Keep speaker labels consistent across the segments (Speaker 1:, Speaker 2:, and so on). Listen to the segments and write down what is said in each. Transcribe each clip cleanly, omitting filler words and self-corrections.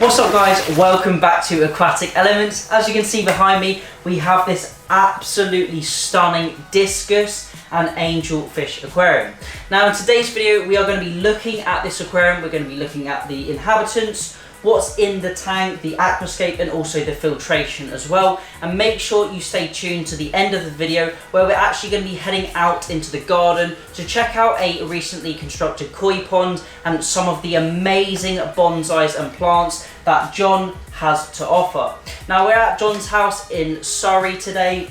Speaker 1: What's up guys, welcome back to Aquatic Elements. As you can see behind me, we have this absolutely stunning Discus and angelfish aquarium. Now in today's video, we are going to be looking at this aquarium. We're going to be looking at the inhabitants, what's in the tank, the aquascape, and also the filtration as well. And make sure you stay tuned to the end of the video where we're actually going to be heading out into the garden to check out a recently constructed koi pond and some of the amazing bonsais and plants that John has to offer. Now we're at John's house in Surrey today,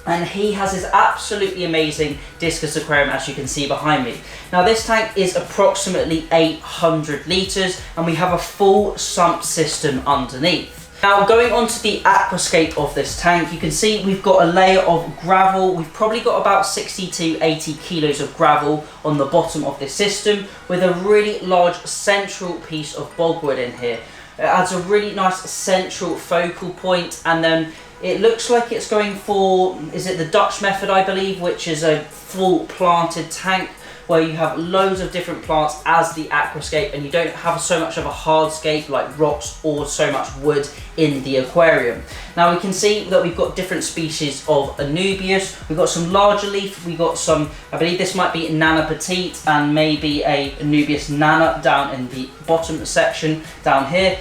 Speaker 1: and he has his absolutely amazing Discus aquarium, as you can see behind me. Now this tank is approximately 800 litres and we have a full sump system underneath. Now going on to the aquascape of this tank, you can see we've got a layer of gravel. We've probably got about 60 to 80 kilos of gravel on the bottom of this system with a really large central piece of bogwood in here. It adds a really nice central focal point, and then it looks like it's going for, is it the Dutch method I believe, which is a full planted tank where you have loads of different plants as the aquascape and you don't have so much of a hardscape like rocks or so much wood in the aquarium. Now we can see that we've got different species of Anubias. We've got some larger leaf, we've got some, I believe this might be Nana Petite and maybe a Anubias Nana down in the bottom section down here.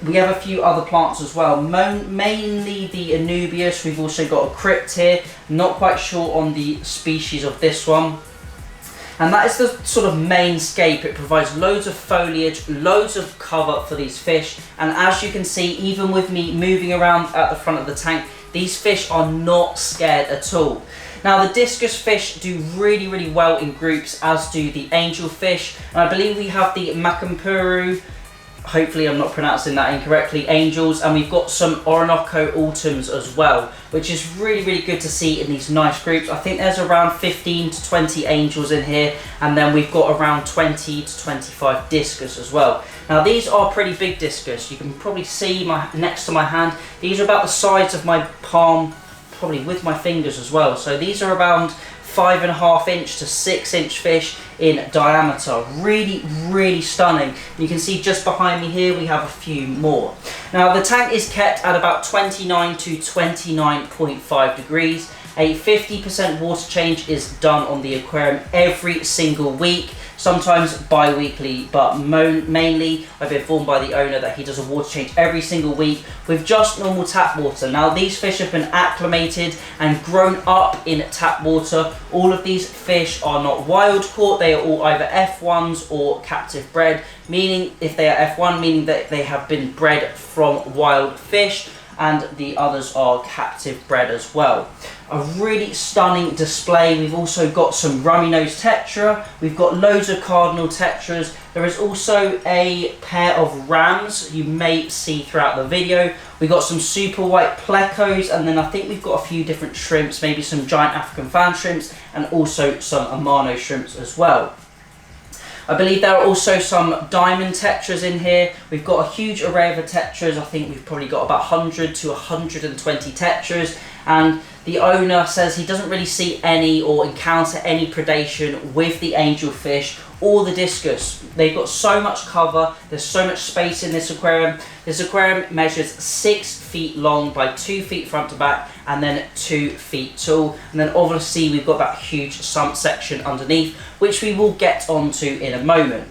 Speaker 1: We have a few other plants as well, mainly the Anubias. We've also got a crypt here, not quite sure on the species of this one. And that is the sort of main scape. It provides loads of foliage, loads of cover for these fish. And as you can see, even with me moving around at the front of the tank, these fish are not scared at all. Now the Discus fish do really well in groups, as do the angelfish. And I believe we have the Makampuru, hopefully I'm not pronouncing that incorrectly, angels, and we've got some Orinoco autumns as well, which is really good to see in these nice groups. I think there's around 15 to 20 angels in here, and then we've got around 20 to 25 Discus as well. Now these are pretty big Discus. You can probably see next to my hand, these are about the size of my palm, probably with my fingers as well. So these are around 5.5 inch to 6 inch fish in diameter. Really stunning. You can see just behind me here we have a few more. Now the tank is kept at about 29 to 29.5 degrees. A 50% water change is done on the aquarium every single week, sometimes bi-weekly, but mainly I've been informed by the owner that he does a water change every single week with just normal tap water. Now these fish have been acclimated and grown up in tap water. All of these fish are not wild caught, they are all either F1s or captive bred, meaning if they are F1, meaning that they have been bred from wild fish, and the others are captive bred as well. A really stunning display. We've also got some rummy nose tetra, we've got loads of cardinal tetras. There is also a pair of rams you may see throughout the video. We've got some super white plecos, and then I think we've got a few different shrimps, maybe some giant African fan shrimps and also some Amano shrimps as well. I believe there are also some diamond tetras in here. We've got a huge array of tetras. I think we've probably got about 100 to 120 tetras, and the owner says he doesn't really see any or encounter any predation with the angelfish or the Discus. They've got so much cover, there's so much space in this aquarium. This aquarium measures 6 feet long by 2 feet front to back and then 2 feet tall. And then obviously we've got that huge sump section underneath, which we will get onto in a moment.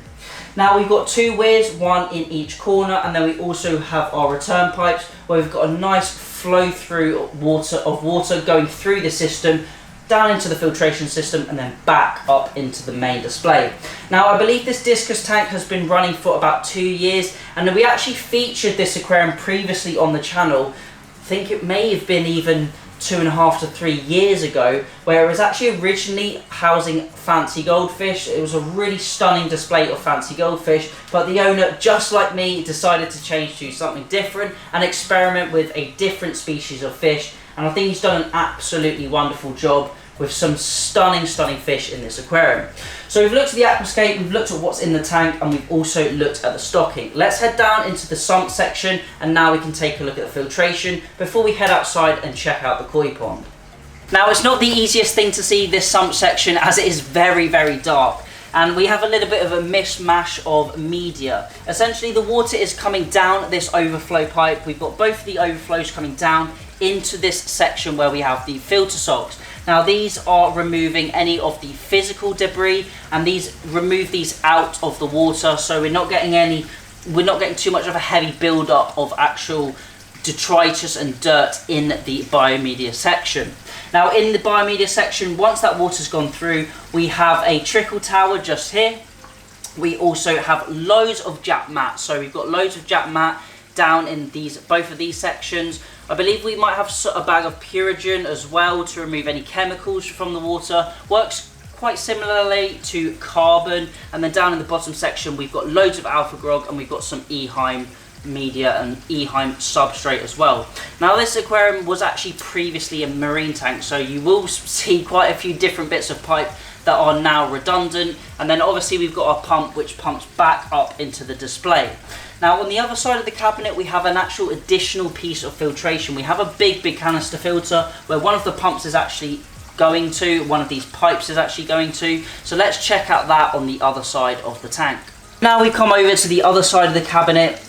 Speaker 1: Now we've got 2 weirs, one in each corner, and then we also have our return pipes where we've got a nice flow through water going through the system, down into the filtration system and then back up into the main display. Now I believe this Discus tank has been running for about 2 years, and we actually featured this aquarium previously on the channel. I think it may have been even 2.5 to 3 years ago, where it was actually originally housing fancy goldfish. It was a really stunning display of fancy goldfish, but the owner, just like me, decided to change to something different and experiment with a different species of fish, and I think he's done an absolutely wonderful job with some stunning fish in this aquarium. So we've looked at the aquascape, we've looked at what's in the tank, and we've also looked at the stocking. Let's head down into the sump section, and now we can take a look at the filtration before we head outside and check out the koi pond. Now it's not the easiest thing to see this sump section, as it is very dark. and we have a little bit of a mishmash of media. Essentially, the water is coming down this overflow pipe. We've got both of the overflows coming down into this section where we have the filter sulks. Now these are removing any of the physical debris, and these remove these out of the water, so we're not getting too much of a heavy build-up of actual detritus and dirt in the biomedia section. Now in the biomedia section, once that water's gone through, we have a trickle tower just here. We also have loads of Jap mat, so we've got loads of Jap mat down in both of these sections. I believe we might have a bag of Purigen as well to remove any chemicals from the water. Works quite similarly to carbon. And then down in the bottom section, we've got loads of alpha grog, and we've got some Eheim media and Eheim substrate as well. Now this aquarium was actually previously a marine tank, so you will see quite a few different bits of pipe that are now redundant. And then obviously we've got our pump which pumps back up into the display. Now on the other side of the cabinet, we have an actual additional piece of filtration. We have a big canister filter where one of the pumps is actually going to, one of these pipes is actually going to. So let's check out that on the other side of the tank. Now we come over to the other side of the cabinet,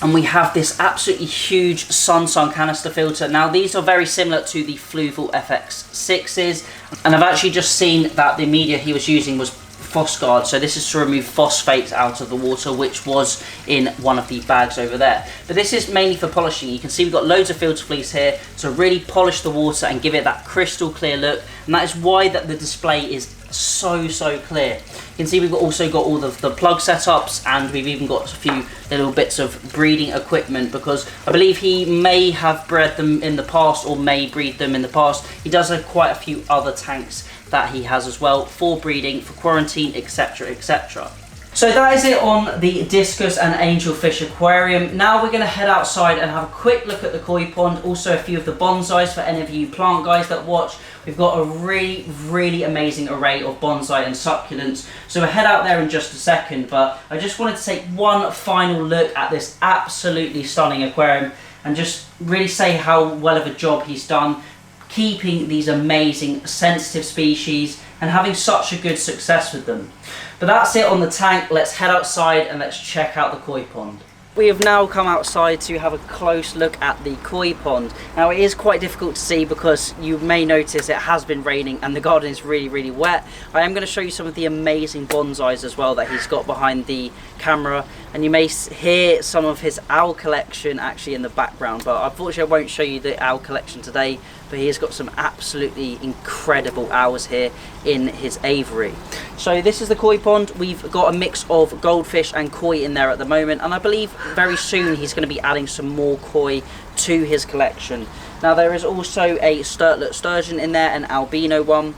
Speaker 1: and we have this absolutely huge Sun canister filter. Now these are very similar to the Fluval FX6s, and I've actually just seen that the media he was using was Phosguard, so this is to remove phosphates out of the water, which was in one of the bags over there. But this is mainly for polishing. You can see we've got loads of filter fleece here to really polish the water and give it that crystal clear look, and that is why that the display is so clear. You can see we've also got all the plug setups, and we've even got a few little bits of breeding equipment, because I believe he may have bred them in the past or may breed them in the past. He does have quite a few other tanks that he has as well for breeding, for quarantine, etc, etc. So that is it on the Discus and Angelfish aquarium. Now we're going to head outside and have a quick look at the koi pond, also a few of the bonsais for any of you plant guys that watch. We've got a really amazing array of bonsai and succulents, so we'll head out there in just a second, but I just wanted to take one final look at this absolutely stunning aquarium and just really say how well of a job he's done keeping these amazing sensitive species and having such a good success with them. But that's it on the tank. Let's head outside and let's check out the koi pond. We have now come outside to have a close look at the koi pond. Now it is quite difficult to see because you may notice it has been raining and the garden is really wet. I am going to show you some of the amazing bonsais as well that he's got behind the camera, and you may hear some of his owl collection actually in the background, but unfortunately I won't show you the owl collection today. But he has got some absolutely incredible owls here in his aviary. So this is the koi pond. We've got a mix of goldfish and koi in there at the moment, and I believe very soon he's going to be adding some more koi to his collection. Now there is also a sturtlet sturgeon in there, an albino one.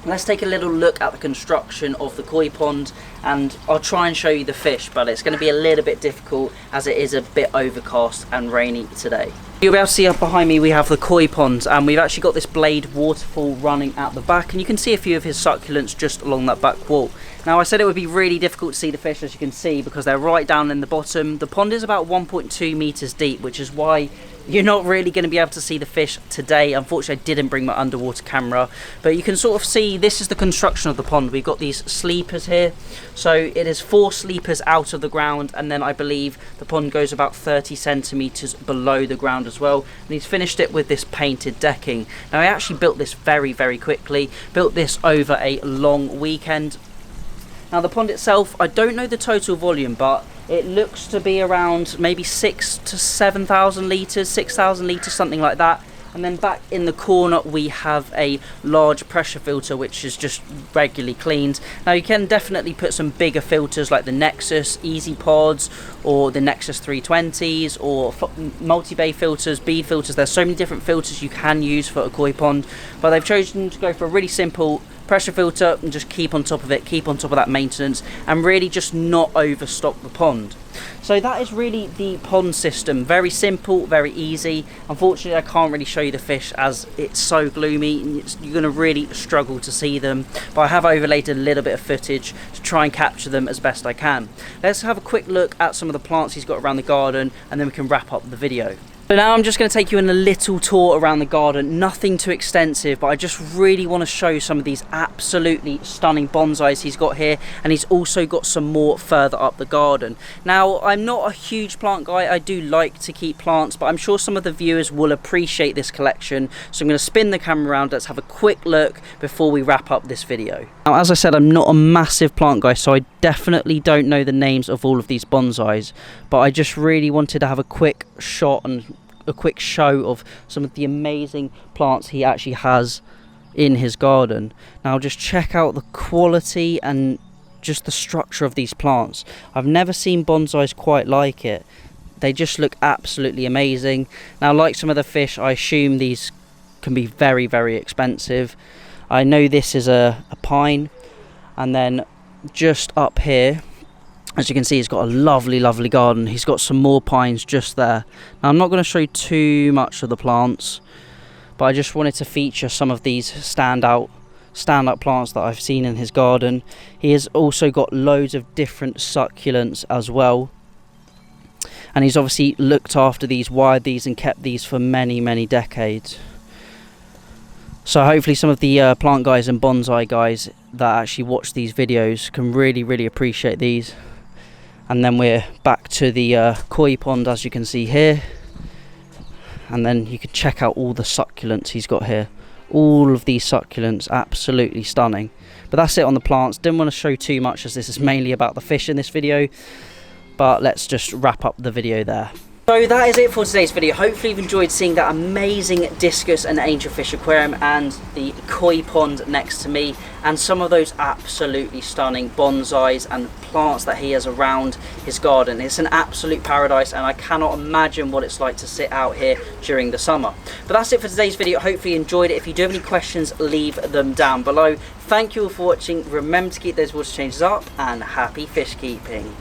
Speaker 1: Let's take a little look at the construction of the koi pond, and I'll try and show you the fish, but it's going to be a little bit difficult as it is a bit overcast and rainy today. You'll be able to see up behind me we have the koi pond, and we've actually got this blade waterfall running at the back, and you can see a few of his succulents just along that back wall. Now I said it would be really difficult to see the fish, as you can see, because they're right down in the bottom. The pond is about 1.2 meters deep, which is why you're not really going to be able to see the fish today. Unfortunately I didn't bring my underwater camera, but you can sort of see this is the construction of the pond. We've got these sleepers here, so it is 4 sleepers out of the ground, and then I believe the pond goes about 30 centimeters below the ground as well, and he's finished it with this painted decking. Now I actually built this very quickly, built this over a long weekend. Now the pond itself, I don't know the total volume, but it looks to be around maybe 6,000 to 7,000 litres, 6,000 litres, something like that. And then back in the corner we have a large pressure filter which is just regularly cleaned. Now you can definitely put some bigger filters like the Nexus Easy Pods or the Nexus 320s or multi-bay filters, bead filters. There's so many different filters you can use for a koi pond, but they've chosen to go for a really simple pressure filter and just keep on top of it, keep on top of that maintenance, and really just not overstock the pond. So that is really the pond system. Very simple, very easy. Unfortunately I can't really show you the fish as it's so gloomy and you're going to really struggle to see them, but I have overlaid a little bit of footage to try and capture them as best I can. Let's have a quick look at some of the plants he's got around the garden, and then we can wrap up the video. But now I'm just going to take you on a little tour around the garden, nothing too extensive, but I just really want to show some of these absolutely stunning bonsais he's got here, and he's also got some more further up the garden. Now, I'm not a huge plant guy, I do like to keep plants, but I'm sure some of the viewers will appreciate this collection, so I'm going to spin the camera around, let's have a quick look before we wrap up this video. Now, as I said, I'm not a massive plant guy, so I definitely don't know the names of all of these bonsais, but I just really wanted to have a quick shot and a quick show of some of the amazing plants he actually has in his garden. Now just check out the quality and just the structure of these plants. I've never seen bonsais quite like it. They just look absolutely amazing. Now, like some of the fish, I assume these can be very, very expensive. I know this is a pine, and then just up here, as you can see, he's got a lovely garden. He's got some more pines just there. Now, I'm not going to show you too much of the plants, but I just wanted to feature some of these standout plants that I've seen in his garden. He has also got loads of different succulents as well, and he's obviously looked after these, wired these, and kept these for many decades. So hopefully some of the plant guys and bonsai guys that actually watch these videos can really appreciate these. And then we're back to the koi pond, as you can see here, and then you can check out all the succulents he's got here. All of these succulents, absolutely stunning. But that's it on the plants. Didn't want to show too much, as this is mainly about the fish in this video, but let's just wrap up the video there. So that is it for today's video. Hopefully you've enjoyed seeing that amazing discus and angelfish aquarium and the koi pond next to me, and some of those absolutely stunning bonsais and plants that he has around his garden. It's an absolute paradise, and I cannot imagine what it's like to sit out here during the summer. But that's it for today's video. Hopefully you enjoyed it. If you do have any questions, leave them down below. Thank you all for watching. Remember to keep those water changes up, and happy fish keeping.